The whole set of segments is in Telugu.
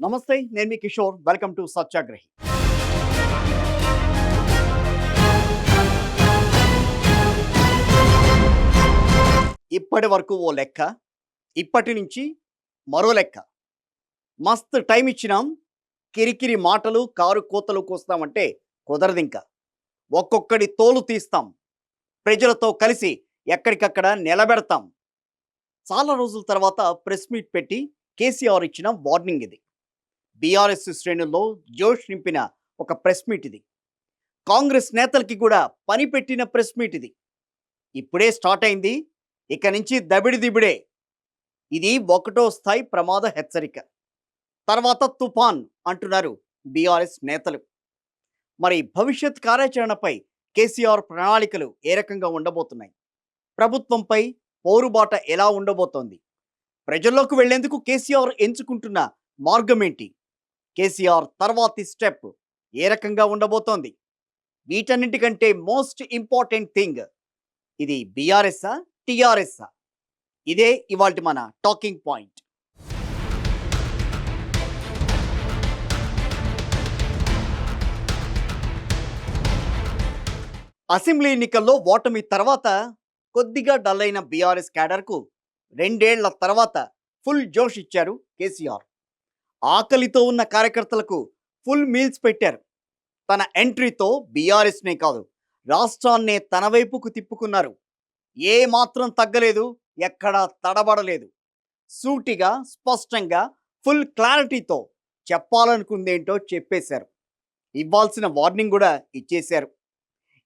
నమస్తే, నేను మీ కిషోర్. Welcome to సత్యాగ్రహి. ఇప్పటి వరకు ఓ లెక్క, ఇప్పటి నుంచి మరో లెక్క. మస్తు టైం ఇచ్చినాం. కిరికిరి మాటలు, కారు కోతలు కోస్తామంటే కుదరదింక. ఒక్కొక్కడి తోలు తీస్తాం. ప్రజలతో కలిసి ఎక్కడికక్కడ నిలబెడతాం. చాలా రోజుల తర్వాత ప్రెస్ మీట్ పెట్టి కేసీఆర్ ఇచ్చిన వార్నింగ్ ఇది. బీఆర్ఎస్ శ్రేణుల్లో జోష్ నింపిన ఒక ప్రెస్ మీట్ ఇది. కాంగ్రెస్ నేతలకి కూడా పని పెట్టిన ప్రెస్ మీట్ ఇది. ఇప్పుడే స్టార్ట్ అయింది. ఇక నుంచి దబిడి దిబిడే. ఇది ఒకటో స్థాయి ప్రమాద హెచ్చరిక. తర్వాత తుఫాన్ అంటున్నారు బీఆర్ఎస్ నేతలు. మరి భవిష్యత్ కార్యాచరణపై కేసీఆర్ ప్రణాళికలు ఏ రకంగా ఉండబోతున్నాయి? ప్రభుత్వంపై పోరుబాట ఎలా ఉండబోతోంది? ప్రజల్లోకి వెళ్లేందుకు కేసీఆర్ ఎంచుకుంటున్న మార్గం ఏంటి? కేసీఆర్ తర్వాతి స్టెప్ ఏ రకంగా ఉండబోతోంది? వీటన్నింటికంటే మోస్ట్ ఇంపార్టెంట్ థింగ్, ఇది బీఆర్ఎస్ఆ టీఆర్ఎస్ఆ? ఇదే ఇవాల్టి మన టాకింగ్ పాయింట్. అసెంబ్లీ ఎన్నికల్లో ఓటమి తర్వాత కొద్దిగా డల్ అయిన బీఆర్ఎస్ క్యాడర్కు 2 ఏళ్ల తర్వాత ఫుల్ జోష్ ఇచ్చారు కేసీఆర్. ఆకలితో ఉన్న కార్యకర్తలకు ఫుల్ మీల్స్ పెట్టారు. తన ఎంట్రీతో బీఆర్ఎస్నే కాదు, రాష్ట్రాన్నే తన వైపుకు తిప్పుకున్నారు. ఏ మాత్రం తగ్గలేదు, ఎక్కడా తడబడలేదు. సూటిగా, స్పష్టంగా, ఫుల్ క్లారిటీతో చెప్పాలనుకుందేంటో చెప్పేశారు. ఇవ్వాల్సిన వార్నింగ్ కూడా ఇచ్చేశారు.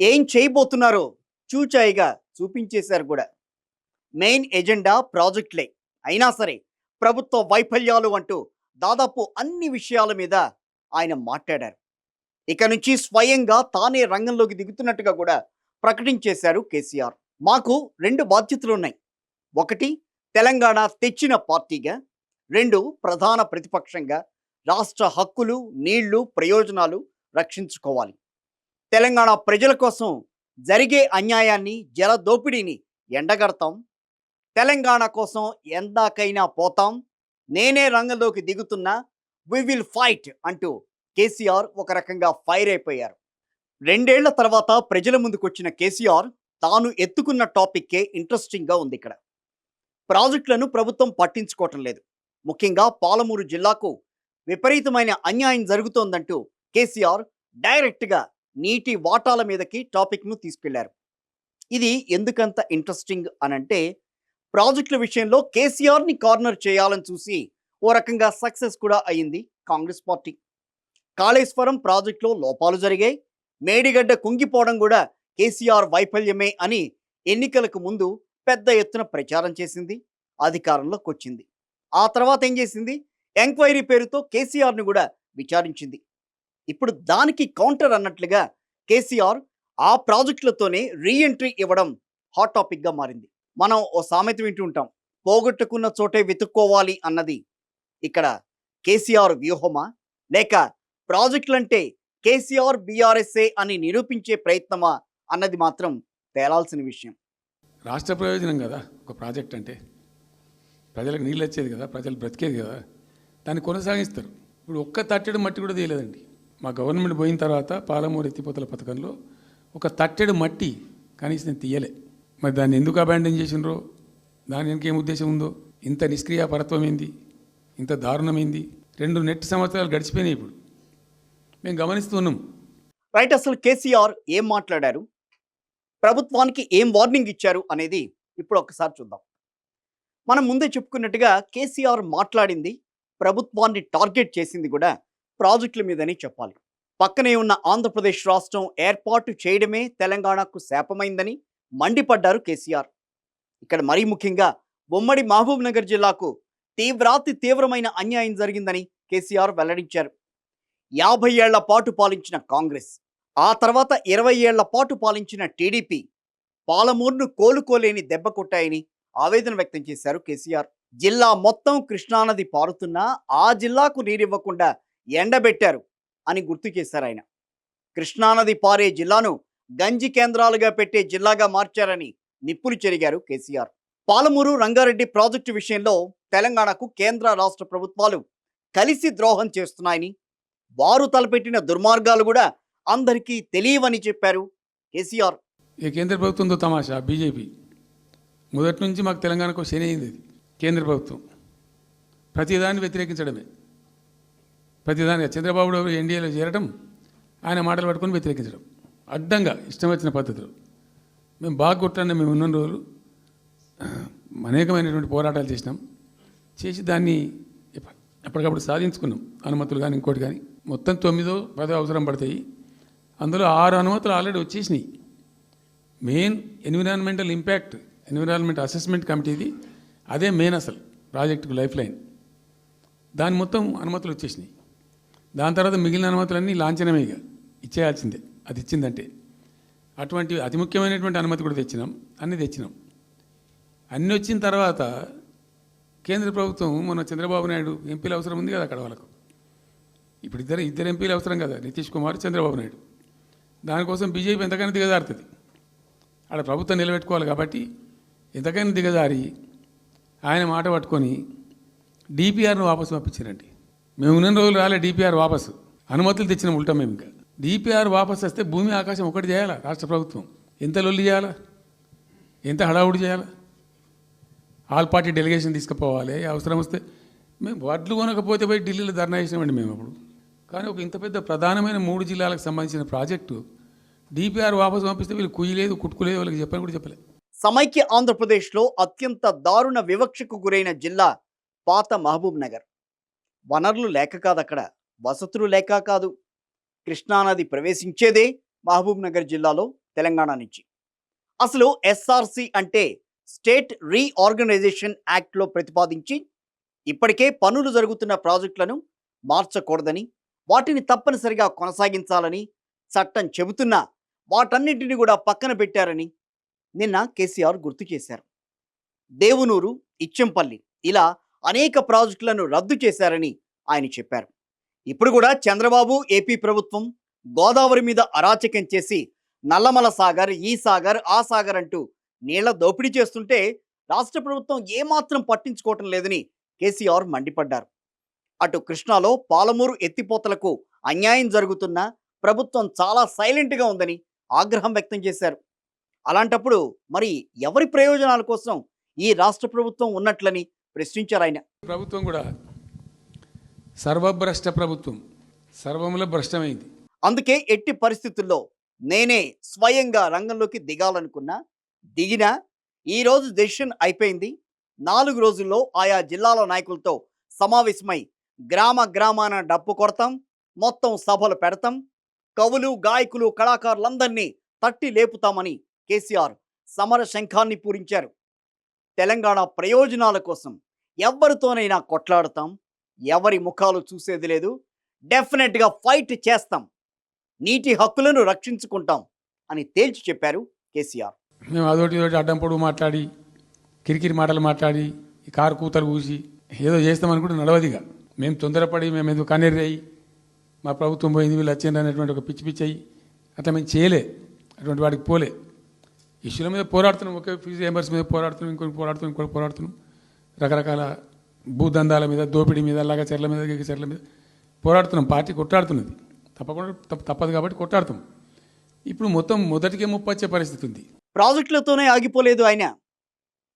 ఏం చేయబోతున్నారో చూచాయిగా చూపించేశారు కూడా. మెయిన్ ఎజెండా ప్రాజెక్టులే అయినా సరే ప్రభుత్వ వైఫల్యాలు అంటూ దాదాపు అన్ని విషయాల మీద ఆయన మాట్లాడారు. ఇక నుంచి స్వయంగా తానే రంగంలోకి దిగుతున్నట్టుగా కూడా ప్రకటించేశారు కేసీఆర్. మాకు 2 బాధ్యతలు ఉన్నాయి. 1, తెలంగాణ తెచ్చిన పార్టీగా. 2, ప్రధాన ప్రతిపక్షంగా రాష్ట్ర హక్కులు, నీళ్లు, ప్రయోజనాలు రక్షించుకోవాలి. తెలంగాణ ప్రజల కోసం జరిగే అన్యాయాన్ని, జల దోపిడీని ఎండగడతాం. తెలంగాణ కోసం ఎందాకైనా పోతాం. నేనే రంగంలోకి దిగుతున్నా, వి విల్ ఫైట్ అంటూ కేసీఆర్ ఒక రకంగా ఫైర్ అయిపోయారు. 2 ఏళ్ల తర్వాత ప్రజల ముందుకొచ్చిన కేసీఆర్ తాను ఎత్తుకున్న టాపిక్కే ఇంట్రెస్టింగ్గా ఉంది. ఇక్కడ ప్రాజెక్టులను ప్రభుత్వం పట్టించుకోవటం లేదు. ముఖ్యంగా పాలమూరు జిల్లాకు విపరీతమైన అన్యాయం జరుగుతోందంటూ కేసీఆర్ డైరెక్ట్గా నీటి వాటాల మీదకి టాపిక్ను తీసుకెళ్లారు. ఇది ఎందుకంత ఇంట్రెస్టింగ్ అనంటే, ప్రాజెక్టుల విషయంలో కేసీఆర్ని కార్నర్ చేయాలని చూసి ఓ రకంగా సక్సెస్ కూడా అయింది కాంగ్రెస్ పార్టీ. కాళేశ్వరం ప్రాజెక్టులో లోపాలు జరిగాయి, మేడిగడ్డ కుంగిపోవడం కూడా కేసీఆర్ వైఫల్యమే అని ఎన్నికలకు ముందు పెద్ద ఎత్తున ప్రచారం చేసింది, అధికారంలోకి వచ్చింది. ఆ తర్వాత ఏం చేసింది? ఎంక్వైరీ పేరుతో కేసీఆర్ని కూడా విచారించింది. ఇప్పుడు దానికి కౌంటర్ అన్నట్లుగా కేసీఆర్ ఆ ప్రాజెక్టులతోనే రీఎంట్రీ ఇవ్వడం హాట్ టాపిక్గా మారింది. మనం ఓ సామెత వింటూ ఉంటాం, పోగొట్టుకున్న చోటే వెతుక్కోవాలి అన్నది. ఇక్కడ కేసీఆర్ వ్యూహమా, లేక ప్రాజెక్టులంటే కేసీఆర్ బీఆర్ఎస్ఏ అని నిరూపించే ప్రయత్నమా అన్నది మాత్రం తేలాల్సిన విషయం. రాష్ట్ర ప్రయోజనం కదా ఒక ప్రాజెక్ట్ అంటే. ప్రజలకు నీళ్ళు వచ్చేది కదా, ప్రజలు బ్రతికేది కదా, దాన్ని కొనసాగిస్తారు. ఇప్పుడు ఒక్క తట్టెడు మట్టి కూడా తీయలేదండి. మా గవర్నమెంట్ పోయిన తర్వాత పాలమూరు ఎత్తిపోతల పథకంలో ఒక తట్టెడు మట్టి కనీసం నేను తీయలే. మరి దాన్ని ఎందుకు అబాండన్ చేసినరో, దాని వెనక ఏం ఉద్దేశం ఉందో, ఇంత నిష్క్రియాపరత్వం ఏంది, ఇంత దారుణమైంది. 2 నెట్ సంవత్సరాలు గడిచిపోయినాయి. ఇప్పుడు మేము గమనిస్తున్నాం. రైట్, అసలు కేసీఆర్ ఏం మాట్లాడారు, ప్రభుత్వానికి ఏం వార్నింగ్ ఇచ్చారు అనేది ఇప్పుడు ఒకసారి చూద్దాం. మనం ముందే చెప్పుకున్నట్టుగా కేసీఆర్ మాట్లాడింది ప్రభుత్వాన్ని టార్గెట్ చేసింది కూడా ప్రాజెక్టుల మీదని చెప్పాలి. పక్కనే ఉన్న ఆంధ్రప్రదేశ్ రాష్ట్రం ఏర్పాటు చేయడమే తెలంగాణకు శాపమైందని మండిపడ్డారు కేసీఆర్. ఇక్కడ మరీ ముఖ్యంగా ఉమ్మడి మహబూబ్ నగర్ జిల్లాకు తీవ్రమైన అన్యాయం జరిగిందని కేసీఆర్ వెల్లడించారు. 50 ఏళ్ల పాటు పాలించిన కాంగ్రెస్, ఆ తర్వాత 20 ఏళ్ల పాటు పాలించిన టీడీపీ పాలమూరును కోలుకోలేని దెబ్బ కొట్టాయని ఆవేదన వ్యక్తం చేశారు కేసీఆర్. జిల్లా మొత్తం కృష్ణానది పారుతున్నా ఆ జిల్లాకు నీరివ్వకుండా ఎండబెట్టారు అని గుర్తు చేశారు ఆయన. కృష్ణానది పారే జిల్లాను గంజి కేంద్రాలుగా పెట్టే జిల్లాగా మార్చారని నిప్పులు చెరిగారు కేసీఆర్. పాలమూరు రంగారెడ్డి ప్రాజెక్టు విషయంలో తెలంగాణకు కేంద్ర రాష్ట్ర ప్రభుత్వాలు కలిసి ద్రోహం చేస్తున్నాయని, వారు తలపెట్టిన దుర్మార్గాలు కూడా అందరికీ తెలియవని చెప్పారు కేసీఆర్. ఇక కేంద్ర ప్రభుత్వంతో తమాషా బీజేపీ మొదటి నుంచి మాకు తెలంగాణకు శని అయింది. ఇది కేంద్ర ప్రభుత్వం ప్రతిదాన్ని వ్యతిరేకించడమే. ప్రతిదాన్ని చంద్రబాబు నాయుడు ఎన్డీఏలో చేరడం, ఆయన మాటలు పట్టుకొని వ్యతిరేకించడం, అడ్డంగా ఇష్టం వచ్చిన పద్ధతిలో. మేము బాగా కొట్టాన్ని మేము ఉన్న రోజులు అనేకమైనటువంటి పోరాటాలు చేసి దాన్ని అప్పటికప్పుడు సాధించుకున్నాం. అనుమతులు కానీ ఇంకోటి కానీ మొత్తం 9-10 అవసరం పడతాయి. అందులో 6 అనుమతులు ఆల్రెడీ వచ్చేసినాయి. మెయిన్ ఎన్విరాన్మెంట్ అసెస్మెంట్ కమిటీది అదే మెయిన్ అసలు ప్రాజెక్టుకు లైఫ్ లైన్. దాని మొత్తం అనుమతులు వచ్చేసినాయి. దాని తర్వాత మిగిలిన అనుమతులన్నీ లాంఛనమే, ఇక ఇచ్చేయాల్సిందే అది ఇచ్చిందంటే. అటువంటి అతి ముఖ్యమైనటువంటి అనుమతి కూడా అన్నీ తెచ్చినాం. అన్నీ వచ్చిన తర్వాత కేంద్ర ప్రభుత్వం మన చంద్రబాబు నాయుడు ఎంపీలు అవసరం ఉంది కదా అక్కడ వాళ్ళకు. ఇప్పుడు ఇద్దరు ఎంపీలు అవసరం కదా, నితీష్ కుమార్, చంద్రబాబు నాయుడు. దానికోసం బీజేపీ ఎంతకైనా దిగజారుతుంది. ఆడ ప్రభుత్వం నిలబెట్టుకోవాలి కాబట్టి ఎంతకైనా దిగజారి ఆయన మాట పట్టుకొని డిపిఆర్ను వాపసు పంపించారండి. మేము ఉన్న రోజులు రాలే డిపిఆర్ వాపసు, అనుమతులు తెచ్చిన ఉంటాం మేము. ఇంకా డిపిఆర్ వాపసు వస్తే భూమి ఆకాశం ఒకటి చేయాలా రాష్ట్ర ప్రభుత్వం? ఎంత లొల్లి చేయాలా, ఎంత హడావుడి చేయాలా? ఆల్ పార్టీ డెలిగేషన్ తీసుకుపోవాలి. అవసరం వస్తే మేము వడ్లు కొనకపోతే పోయి ఢిల్లీలో ధర్నా చేసినామండి మేము అప్పుడు. కానీ ఒక ఇంత పెద్ద ప్రధానమైన 3 జిల్లాలకు సంబంధించిన ప్రాజెక్టు డిపిఆర్ వాపసు పంపిస్తే వీళ్ళు కుయ్యలేదు, కుట్టుకోలేదు, వాళ్ళకి చెప్పని కూడా చెప్పలేదు. సమైక్య ఆంధ్రప్రదేశ్లో అత్యంత దారుణ వివక్షకు గురైన జిల్లా పాత మహబూబ్ నగర్. వనరులు లేక కాదు, అక్కడ వసతులు లేక కాదు. కృష్ణానది ప్రవేశించేదే మహబూబ్ నగర్ జిల్లాలో తెలంగాణ నుంచి. అసలు ఎస్ఆర్సి అంటే స్టేట్ రీఆర్గనైజేషన్ యాక్ట్లో ప్రతిపాదించి ఇప్పటికే పనులు జరుగుతున్న ప్రాజెక్టులను మార్చకూడదని, వాటిని తప్పనిసరిగా కొనసాగించాలని చట్టం చెబుతున్నా వాటన్నింటినీ కూడా పక్కన పెట్టారని నిన్న కేసీఆర్ గుర్తు చేశారు. దేవునూరు, ఇచ్చంపల్లి ఇలా అనేక ప్రాజెక్టులను రద్దు చేశారని ఆయన చెప్పారు. ఇప్పుడు కూడా చంద్రబాబు ఏపీ ప్రభుత్వం గోదావరి మీద అరాచకం చేసి నల్లమల సాగర్, ఈ సాగర్, ఆ సాగర్ అంటూ నీళ్ల దోపిడీ చేస్తుంటే రాష్ట్ర ప్రభుత్వం ఏమాత్రం పట్టించుకోవటం లేదని కేసీఆర్ మండిపడ్డారు. అటు కృష్ణాలో పాలమూరు ఎత్తిపోతలకు అన్యాయం జరుగుతున్నా ప్రభుత్వం చాలా సైలెంట్గా ఉందని ఆగ్రహం వ్యక్తం చేశారు. అలాంటప్పుడు మరి ఎవరి ప్రయోజనాల కోసం ఈ రాష్ట్ర ప్రభుత్వం ఉన్నట్లని ప్రశ్నించారు ఆయన. ప్రభుత్వం కూడా సర్వభ్రష్ట ప్రభుత్వం, సర్వముల భ్రష్టమైంది. అందుకే ఎట్టి పరిస్థితుల్లో నేనే స్వయంగా రంగంలోకి దిగాలనుకున్నా, దిగినా ఈరోజు డెసిషన్ అయిపోయింది. 4 రోజుల్లో ఆయా జిల్లాల నాయకులతో సమావేశమై గ్రామాన డప్పు కొడతాం, మొత్తం సభలు పెడతాం, కవులు, గాయకులు, కళాకారులందరినీ తట్టి లేపుతామని కేసీఆర్ సమర శంఖాన్ని పూరించారు. తెలంగాణ ప్రయోజనాల కోసం ఎవరితోనైనా కొట్లాడతాం, ఎవరి ముఖాలు చూసేది లేదు, డెఫినెట్గా ఫైట్ చేస్తాం, నీటి హక్కులను రక్షించుకుంటాం అని తేల్చి చెప్పారు కేసీఆర్. మేము అదొకటి అడ్డం పొడుగు మాట్లాడి, కిరికిరి మాటలు మాట్లాడి, ఈ కారు కూతలు కూసి ఏదో చేస్తామనుకుంటే నడవదిగా. మేము తొందరపడి మేము ఎందుకు కన్నెర్రయ్యి మా ప్రభుత్వం పోయింది వీళ్ళు వచ్చింది అనేటువంటి ఒక పిచ్చి అయ్యి అట్లా మేము చేయలే, అటువంటి వాడికి పోలే. ఇష్యూల మీద పోరాడుతున్నాం, ఒకే ఫీజు రియంబర్స్ మీద పోరాడుతున్నాం, ఇంకోటి పోరాడుతున్నాం, రకరకాల భూదందాల మీద, దోపిడీ మీద, చెర్ల మీద, చెర్ల మీద పోరాడుతున్నాం. పార్టీ కొట్లాడుతున్నది, తప్పదు కాబట్టి కొట్లాడుతాం. ఇప్పుడు మొత్తం మొదటికే ముప్పు వచ్చే పరిస్థితి ఉంది. ప్రాజెక్టులతోనే ఆగిపోలేదు ఆయన.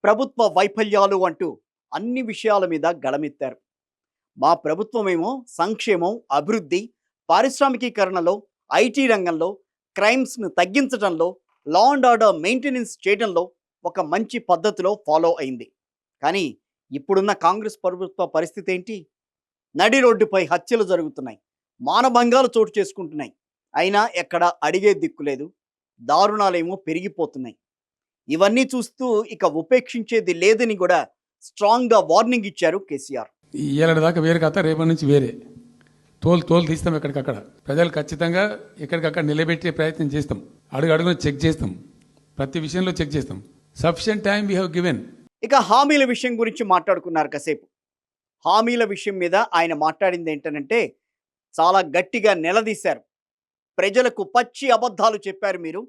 ప్రభుత్వ వైఫల్యాలు అంటూ అన్ని విషయాల మీద గళమెత్తారు. మా ప్రభుత్వమేమో సంక్షేమం, అభివృద్ధి, పారిశ్రామికీకరణలో, ఐటీ రంగంలో, క్రైమ్స్ను తగ్గించడంలో, లా అండ్ ఆర్డర్ మెయింటెనెన్స్ చేయడంలో ఒక మంచి పద్ధతిలో ఫాలో అయింది. కానీ ఇప్పుడున్న కాంగ్రెస్ ప్రభుత్వ పరిస్థితి ఏంటి? నడి రోడ్డుపై హత్యలు జరుగుతున్నాయి, మానభంగాలు చోటు చేసుకుంటున్నాయి. అయినా ఎక్కడ అడిగే దిక్కులేదు, దారుణాలేమో పెరిగిపోతున్నాయి. ఇవన్నీ చూస్తూ ఇక ఉపేక్షించేది లేదని కూడా స్ట్రాంగ్గా వార్నింగ్ ఇచ్చారు కేసీఆర్. ఏళ్ళ దాకా వేరే కథ, రేపటి నుంచి వేరే తోలు తీస్తాం. ఎక్కడికక్కడ ప్రజలు ఖచ్చితంగా ఎక్కడికక్కడ నిలబెట్టే ప్రయత్నం చేస్తాం. అడుగున చెక్ చేస్తాం, ప్రతి విషయంలో చెక్ చేస్తాం. Sufficient time we have given. ఇక హామీల విషయం గురించి మాట్లాడుకున్నారు కాసేపు. హామీల విషయం మీద ఆయన మాట్లాడింది ఏంటనంటే చాలా గట్టిగా నిలదీశారు. ప్రజలకు పచ్చి అబద్ధాలు చెప్పారు, మీరు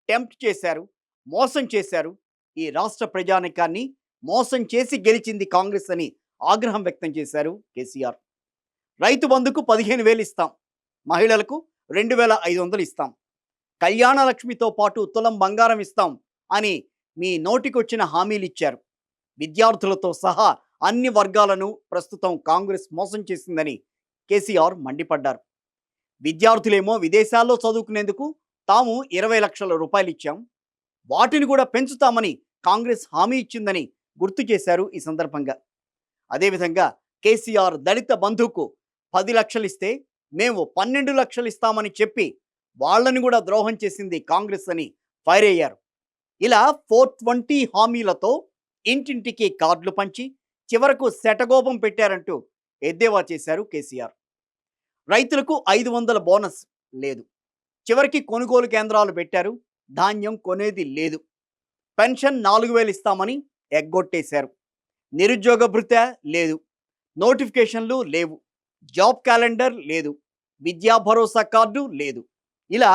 టెంప్ట్ చేశారు, మోసం చేశారు, ఈ రాష్ట్ర ప్రజానికాన్ని మోసం చేసి గెలిచింది కాంగ్రెస్ అని ఆగ్రహం వ్యక్తం చేశారు కేసీఆర్. రైతు బంధుకు 15,000 ఇస్తాం, మహిళలకు 2,500 ఇస్తాం, కళ్యాణ లక్ష్మితో పాటు తులం బంగారం ఇస్తాం అని మీ నోటికొచ్చిన హామీలు ఇచ్చారు. విద్యార్థులతో సహా అన్ని వర్గాలను ప్రస్తుతం కాంగ్రెస్ మోసం చేసిందని కేసీఆర్ మండిపడ్డారు. విద్యార్థులేమో విదేశాల్లో చదువుకునేందుకు తాము 20 లక్షల రూపాయలు ఇచ్చాం, వాటిని కూడా పెంచుతామని కాంగ్రెస్ హామీ ఇచ్చిందని గుర్తు చేశారు. ఈ సందర్భంగా అదేవిధంగా కేసీఆర్ దళిత బంధువుకు 10 లక్షలు ఇస్తే మేము 12 లక్షలు ఇస్తామని చెప్పి వాళ్ళని కూడా ద్రోహం చేసింది కాంగ్రెస్ అని ఫైర్ అయ్యారు. ఇలా 420 హామీలతో ఇంటింటికి కార్డులు పంచి చివరకు శటగోపం పెట్టారంటూ ఎద్దేవా చేశారు కేసీఆర్. రైతులకు 500 బోనస్ లేదు, చివరికి కొనుగోలు కేంద్రాలు పెట్టారు, ధాన్యం కొనేది లేదు. పెన్షన్ 4,000 ఇస్తామని ఎగ్గొట్టేశారు. నిరుద్యోగ భృత్య లేదు, నోటిఫికేషన్లు లేవు, జాబ్ క్యాలెండర్ లేదు, విద్యా భరోసా కార్డు లేదు. ఇలా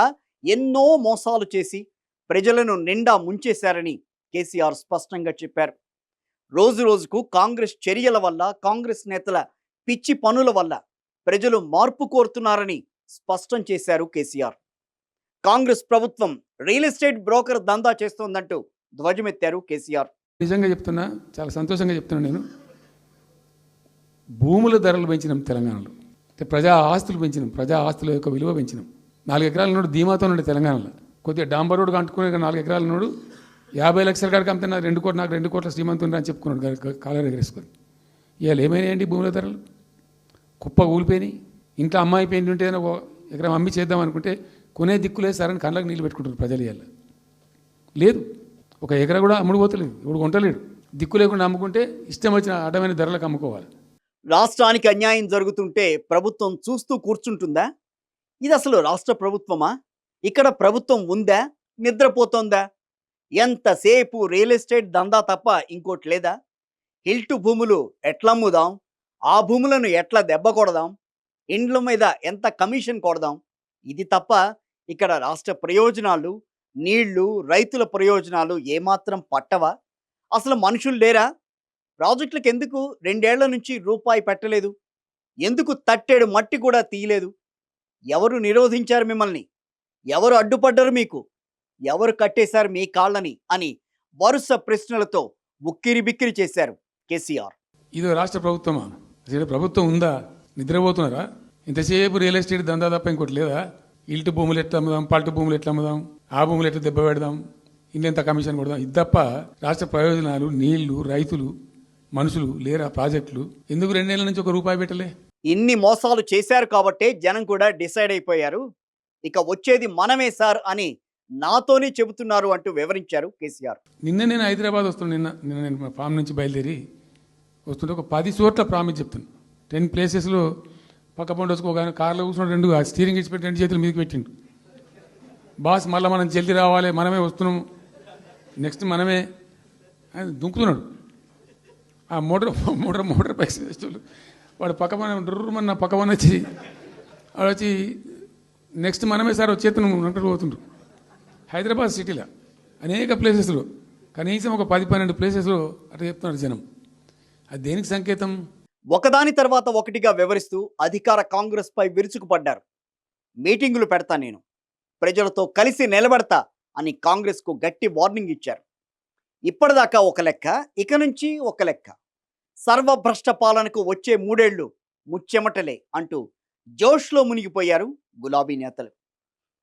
ఎన్నో మోసాలు చేసి ప్రజలను నిండా ముంచేశారని కేసీఆర్ స్పష్టంగా చెప్పారు. రోజు రోజుకు కాంగ్రెస్ చర్యల వల్ల, కాంగ్రెస్ నేతల పిచ్చి పనుల వల్ల ప్రజలు మార్పు కోరుతున్నారని స్పష్టం చేశారు కేసీఆర్. కాంగ్రెస్ ప్రభుత్వం రియల్ ఎస్టేట్ బ్రోకర్ దందా చేస్తోందంటూ ధ్వజమెత్తారు కేసీఆర్. నిజంగా చెప్తున్నా, చాలా సంతోషంగా చెప్తున్నా. నేను భూముల ధరలు పెంచినాం తెలంగాణలో, ప్రజా ఆస్తులు పెంచినాం, ప్రజా ఆస్తుల యొక్క విలువ పెంచినాం. 4 ఎకరాల నోడు ధీమాతో ఉండే తెలంగాణలో. కొద్దిగా డాంబర్ రోడ్డు అంటుకునే 4 ఎకరాల నోడు 50 లక్షల కాడికి అమ్మితే నాకు 2 కోట్ల శ్రీమంతుని అని చెప్పుకున్నాడు కాలర్ ఎగరేసుకొని. ఇవాళ ఏమైనాయండి భూముల ధరలు? కుప్ప కూలిపోయినాయి. ఇంట్లో అమ్మాయి పెయింట్ ఉంటే ఎకరం అమ్మి చేద్దాం అనుకుంటే కొనే దిక్కులేదు సార్ అని కళ్ళకు నీళ్ళు పెట్టుకుంటారు ప్రజలు. ఇవాళ లేదు, ఒక ఎకరా కూడా అమ్ముడు పోతలేదు, ఇప్పుడు కొంటలేడు. దిక్కు లేకుండా అమ్ముకుంటే ఇష్టం వచ్చిన అడ్డమైన ధరలకు అమ్ముకోవాలి. రాష్ట్రానికి అన్యాయం జరుగుతుంటే ప్రభుత్వం చూస్తూ కూర్చుంటుందా? ఇది అసలు రాష్ట్ర ప్రభుత్వమా? ఇక్కడ ప్రభుత్వం ఉందా? నిద్రపోతోందా? ఎంతసేపు రియల్ ఎస్టేట్ దందా తప్ప ఇంకోటి లేదా? హిల్టు భూములు ఎట్లా అమ్ముదాం, ఆ భూములను ఎట్లా దెబ్బ కొడదాం, ఇండ్ల మీద ఎంత కమిషన్ కొడదాం, ఇది తప్ప ఇక్కడ రాష్ట్ర ప్రయోజనాలు, నీళ్లు, రైతుల ప్రయోజనాలు ఏమాత్రం పట్టవా? అసలు మనుషులు లేరా? ప్రాజెక్టులకు ఎందుకు 2 ఏళ్ల నుంచి రూపాయి పెట్టలేదు? ఎందుకు తట్టేడు మట్టి కూడా తీయలేదు? ఎవరు నిరోధించారు మిమ్మల్ని? ఎవరు అడ్డుపడ్డారు మీకు? ఎవరు కట్టేశారు మీ కాళ్ళని అని వరుస ప్రశ్నలతో ఉక్కిరి బిక్కిరి చేశారు కేసీఆర్. ఇది రాష్ట్ర ప్రభుత్వమా? అసలు ప్రభుత్వం ఉందా? నిద్రపోతున్నారా? ఇంతసేపు రియల్ ఎస్టేట్ దందా తప్ప ఇంకోటి లేదా? ఇల్టు భూములు ఎట్లా అమ్ముదాం, పల్టు భూములు ఎట్లా అమ్ముదాం, ఆ భూములు ఎట్లా దెబ్బ పెడదాం, ఇంత కమిషన్ కొడదాం, ఇది తప్ప రాష్ట్ర ప్రయోజనాలు, నీళ్లు, రైతులు, మనుషులు లేరా? ప్రాజెక్టులు ఎందుకు 2 ఏళ్ల నుంచి 1 రూపాయి పెట్టలే? ఇన్ని మోసాలు చేశారు కాబట్టే జనం కూడా డిసైడ్ అయిపోయారు, ఇక వచ్చేది మనమే సార్ అని నాతోనే చెబుతున్నారు అంటూ వివరించారు కేసీఆర్. నిన్న నేను హైదరాబాద్ వస్తున్నాను. నిన్న నేను మా ఫామ్ నుంచి బయలుదేరి వస్తుంటే ఒక 10 చోట్ల ప్రామిస్ చెప్తాను. 10 ప్లేసెస్లో పక్క పండు వచ్చుకో, ఒక కార్లో కూర్చున్నాడు, 2 స్టీరింగ్ ఇచ్చి పెట్టి 2 చేతులు మీదకి పెట్టిండు. బాస్ మళ్ళీ మనం జల్దీ రావాలి, మనమే వస్తున్నాము, నెక్స్ట్ మనమే అని దుంకుతున్నాడు. ఆ మోటార్ పైసలు వేసేవాళ్ళు వాడు పక్కన పక్కన వచ్చి వాడు వచ్చి నెక్స్ట్ మనమే సార్ వచ్చేతను అంటారు పోతుండ్రు. హైదరాబాద్ సిటీలో అనేక ప్లేసెస్లో కనీసం ఒక 10-12 ప్లేసెస్లో అట్లా చెప్తున్నారు జనం. అది దేనికి సంకేతం? ఒకదాని తర్వాత ఒకటిగా వివరిస్తూ అధికార కాంగ్రెస్ పై విరుచుకుపడ్డారు. మీటింగులు పెడతా, నేను ప్రజలతో కలిసి నిలబడతా అని కాంగ్రెస్కు గట్టి వార్నింగ్ ఇచ్చారు. ఇప్పటిదాకా ఒక లెక్క, ఇక నుంచి ఒక లెక్క. సర్వభ్రష్ట పాలనకు వచ్చే 3 ఏళ్లు ముచ్చెమటలే అంటూ జోష్లో మునిగిపోయారు గులాబీ నేతలు.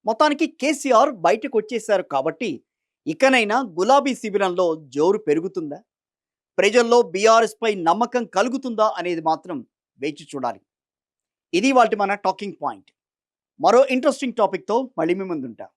మొత్తానికి కేసీఆర్ బయటకు వచ్చేశారు కాబట్టి ఇకనైనా గులాబీ శిబిరంలో జోరు పెరుగుతుందా, ప్రజల్లో బీఆర్ఎస్ పై నమ్మకం కలుగుతుందా అనేది మాత్రం వేచి చూడాలి. ఇది వాటి మన టాకింగ్ పాయింట్. మరో ఇంట్రెస్టింగ్ టాపిక్తో మళ్ళీ మీ ముందుంటా.